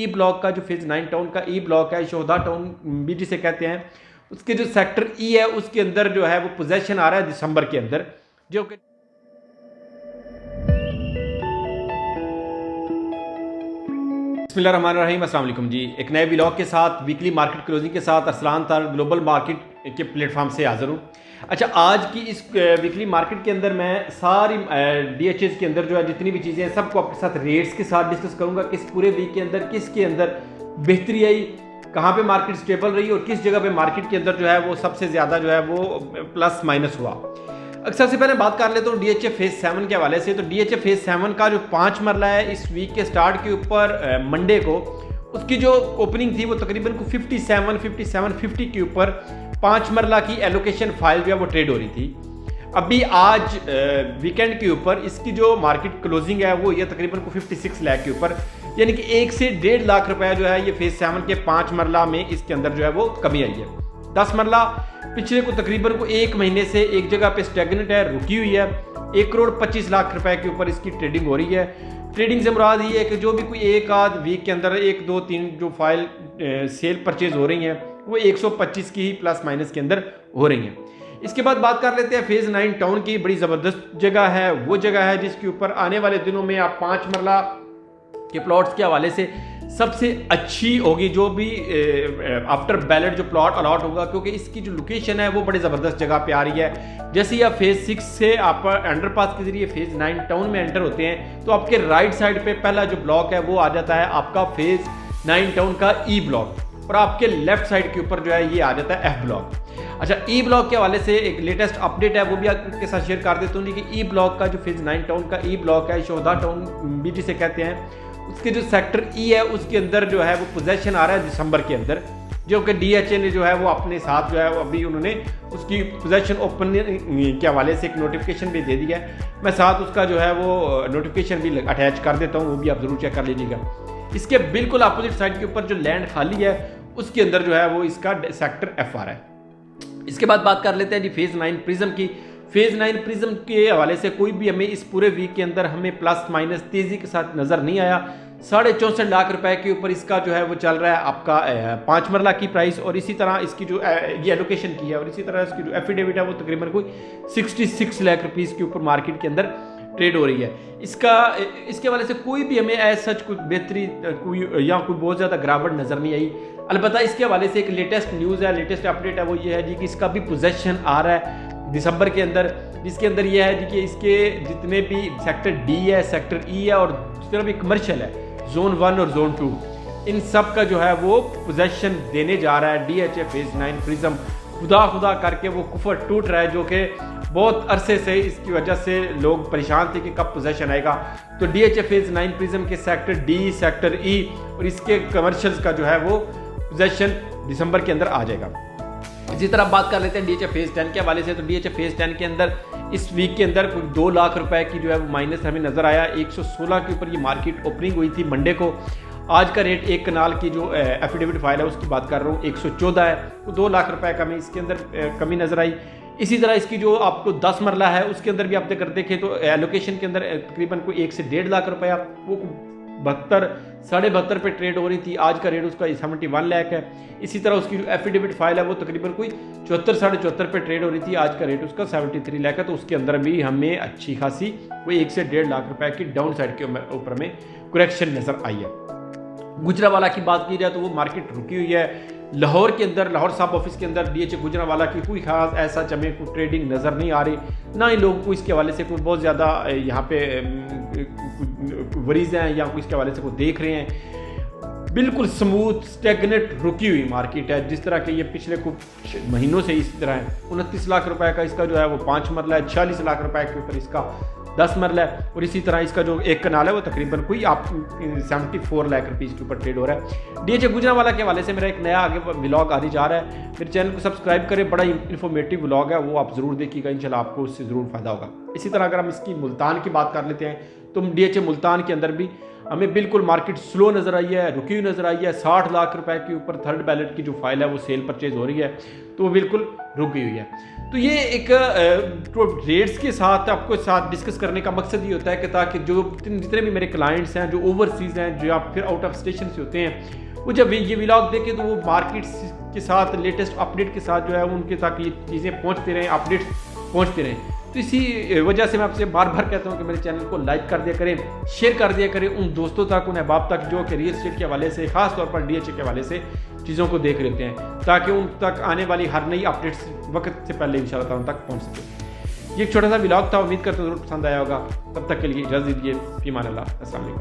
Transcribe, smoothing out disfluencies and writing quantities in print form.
E block का जो phase 9 town का ई ब्लॉक है, शोधा टाउन भी जिसे कहते हैं, उसके जो सेक्टर ई है उसके अंदर जो है वो पोजेशन आ रहा है दिसंबर के अंदर, जो कि बिस्मिल्लाहिर्रहमानिर्रहीम। अस्सलाम वालेकुम जी। एक नए व्लॉग के साथ वीकली मार्केट क्लोजिंग के साथ अरसलान तार ग्लोबल मार्केट के प्लेटफॉर्म से हाजिर हूँ। अच्छा, आज की इस वीकली मार्केट के अंदर मैं सारी DHS के अंदर जो है जितनी भी चीज़ें हैं सबको आपके साथ रेट्स के साथ डिस्कस करूँगा। किस पूरे वीक के अंदर किसके अंदर बेहतरी आई, कहाँ पे मार्केट स्टेबल रही और किस जगह पे मार्केट के अंदर जो है वो सबसे ज़्यादा जो है वो प्लस माइनस हुआ। अक्सर से पहले बात कर लेता हूँ DHF फेज 7 के हवाले से। तो DHF फेज 7 का जो 5 मरला है इस वीक के स्टार्ट के ऊपर मंडे को उसकी जो ओपनिंग थी वो तकरीबन को 5750 के ऊपर 5 मरला की एलोकेशन फाइल जो है वो ट्रेड हो रही थी। अभी आज वीकेंड के ऊपर इसकी जो मार्केट क्लोजिंग है वो ये तकरीबन को 56 लाख के ऊपर, यानी कि 1 से 1.5 लाख रुपया जो है ये फेज 7 के 5 मरला में इसके अंदर जो है वो कमी आई है। 10 मरला पिछले को तकरीबन को 1 महीने से एक जगह पे स्टेगनेट है, रुकी हुई है। 1 करोड़ 25 लाख रुपए के ऊपर इसकी ट्रेडिंग हो रही है। ट्रेडिंग से मुराद ये है कि जो भी कोई एक आध वीक के अंदर 1 2 3 जो फाइल सेल परचेज हो रही हैं वो 125 की ही प्लस माइनस के अंदर हो रही हैं। इसके बाद बात कर लेते हैं फेज 9 टाउन की। बड़ी ज़बरदस्त जगह है, वो जगह है जिसके ऊपर आने वाले दिनों में आप 5 मरला के प्लॉट्स के हवाले से सबसे अच्छी होगी जो भी आफ्टर बैलेट जो प्लॉट अलॉट होगा, क्योंकि इसकी जो लोकेशन है वो बड़ी ज़बरदस्त जगह पे आ रही है। जैसे ही आप फेज 6 से आप अंडरपास के जरिए फेज 9 टाउन में एंटर होते हैं तो आपके राइट साइड पे पहला जो ब्लॉक है वो आ जाता है आपका फेज 9 टाउन का ई ब्लॉक, और आपके लेफ्ट साइड के ऊपर जो है ये आ जाता है एफ ब्लॉक। अच्छा, ई ब्लॉक के हवाले से एक लेटेस्ट अपडेट है वो भी आपके साथ शेयर कर देता हूँ कि ई ब्लॉक का जो फेज 9 टाउन का ई ब्लॉक है, शोधा टाउन भी जिसे कहते हैं, उसके जो सेक्टर ई है उसके अंदर जो है वो पोजेशन आ रहा है दिसंबर के अंदर, जो कि DHA ने जो है वो अपने साथ जो है वो अभी उन्होंने उसकी पोजेशन ओपन के हवाले से एक नोटिफिकेशन भी दे दिया है। मैं साथ उसका जो है वो नोटिफिकेशन भी अटैच कर देता हूँ, वो भी आप जरूर चेक कर लीजिएगा। इसके बिल्कुल अपोजिट साइड के ऊपर जो लैंड खाली है उसके अंदर जो है वो इसका सेक्टर F आ रहा है। इसके बाद बात कर लेते हैं जी फेज 9 प्रिज्म की। फेज 9 प्रिज्म के हवाले से कोई भी हमें इस पूरे वीक के अंदर हमें प्लस माइनस तेजी के साथ नजर नहीं आया। 64.5 लाख रुपए के ऊपर इसका जो है वो चल रहा है आपका 5 मरला की प्राइस, और इसी तरह इसकी जो ये एलोकेशन की है और इसी तरह इसकी जो एफिडेविट है वो तकरीबन कोई 66 लाख रुपीस के ऊपर मार्केट के अंदर ट्रेड हो रही है। इसके हवाले से कोई भी हमें एज सच कुछ बेहतरी कोई या कोई बहुत ज़्यादा गिरावट नज़र नहीं आई। अलबत्ता इसके हवाले से एक लेटेस्ट न्यूज़ है, लेटेस्ट अपडेट है, वो ये है जी कि इसका भी पोजेशन आ रहा है दिसंबर के अंदर, जिसके अंदर यह है जी कि इसके जितने भी सेक्टर D है, सेक्टर E है और जिस तरह भी कमर्शियल है, जोन 1 और जोन 2, इन सब का जो है वो पोजेशन देने जा रहा है DHA फेज 9 प्रिज्म। खुदा करके वो कुफर टूट रहा है, जो कि बहुत अरसे से इसकी वजह से लोग परेशान थे कि कब पोजेशन आएगा। तो DHA फेज 9 प्रिज्म के सेक्टर D, सेक्टर E और इसके कमर्शियल्स का जो है वो पोजेशन दिसंबर के अंदर आ जाएगा। इसी तरह बात कर लेते हैं DHA फेज 10 के हवाले से। तो DHA फेज 10 के अंदर इस वीक के अंदर कोई 2 लाख रुपए की जो है वो माइनस हमें नजर आया। 116 के ऊपर ये मार्केट ओपनिंग हुई थी मंडे को। आज का रेट एक कनाल की जो एफिडेविट फाइल है उसकी बात कर रहा हूँ 114 है, तो 2 लाख रुपए का हमें इसके अंदर कमी नजर आई। इसी तरह इसकी जो आपको 10 मरला है उसके अंदर भी आप देखें तो एलोकेशन के अंदर तकरीबन कोई 1 से 1.5 लाख रुपया वो 72 पे ट्रेड हो रही थी। आज का रेट उसका 71 लाख है। इसी तरह उसकी जो एफिडेविट फाइल है वो तकरीबन कोई 74 पे ट्रेड हो रही थी। आज का रेट उसका 73 लाख है। तो उसके अंदर भी हमें अच्छी खासी कोई 1 से 1.5 लाख रुपए की डाउन साइड के ऊपर में करेक्शन नजर आई है। गुजरावाला की बात की जाए तो वो मार्केट रुकी हुई है। लाहौर के अंदर, लाहौर सब ऑफिस के अंदर DHA गुजरावाला की कोई खास ऐसा चमे कोई ट्रेडिंग नज़र नहीं आ रही, ना ही लोगों को इसके हवाले से कोई बहुत ज़्यादा यहाँ पे वरीज हैं या कोई इसके हवाले से कोई देख रहे हैं। बिल्कुल स्मूथ स्टेगनेट रुकी हुई मार्केट है, जिस तरह के ये पिछले कुछ महीनों से इसी तरह है। 29 लाख रुपए का इसका जो है वो 5 मरला है, 46 लाख रुपए के ऊपर इसका 10 मरला है, और इसी तरह इसका जो एक कनाल है वो तकरीबन कोई आप 74 लाख रुपीज़ के ऊपर ट्रेड हो रहा है। DHA गुजरावाला के हवाले से मेरा एक नया आगे व्लॉग आने जा रहा है। मेरे चैनल को सब्सक्राइब करें, बड़ा इन्फॉर्मेटिव व्लॉग है, वो आप ज़रूर देखिएगा, इंशाल्लाह आपको उससे ज़रूर फ़ायदा होगा। इसी तरह अगर हम इसकी मुल्तान की बात कर लेते हैं तो DHA मुल्तान के अंदर भी हमें बिल्कुल मार्केट स्लो नज़र आई है, रुकी हुई नज़र आई है। 60 लाख रुपए के ऊपर थर्ड बैलेट की जो फाइल है वो सेल परचेज हो रही है, तो वो बिल्कुल रुक गई हुई है। तो ये एक रेट्स के साथ आपको साथ डिस्कस करने का मकसद ये होता है कि ताकि जो जितने भी मेरे क्लाइंट्स हैं जो ओवरसीज़ हैं, जो आप फिर आउट ऑफ स्टेशन से होते हैं, वो जब ये व्लॉग देखें तो वो मार्केट्स के साथ लेटेस्ट अपडेट के साथ जो है उनके तक ये चीज़ें पहुँचती रहें, अपडेट्स पहुँचती रहें। तो इसी वजह से मैं आपसे बार बार कहता हूँ कि मेरे चैनल को लाइक कर दिया करें, शेयर कर दिया करें उन दोस्तों तक, उन अहबाब तक जो कि रियल एस्टेट के हवाले से, खास तौर पर DHA के हवाले से चीज़ों को देख लेते हैं, ताकि उन तक आने वाली हर नई अपडेट्स वक्त से पहले इंशाल्लाह उन तक पहुँच सके। ये एक छोटा सा व्लॉग था, उम्मीद करता हूँ ज़रूर पसंद आया होगा। तब तक के लिए इजाज़त दीजिए, फ़ी अमान अल्लाह, अस्सलाम वालेकुम।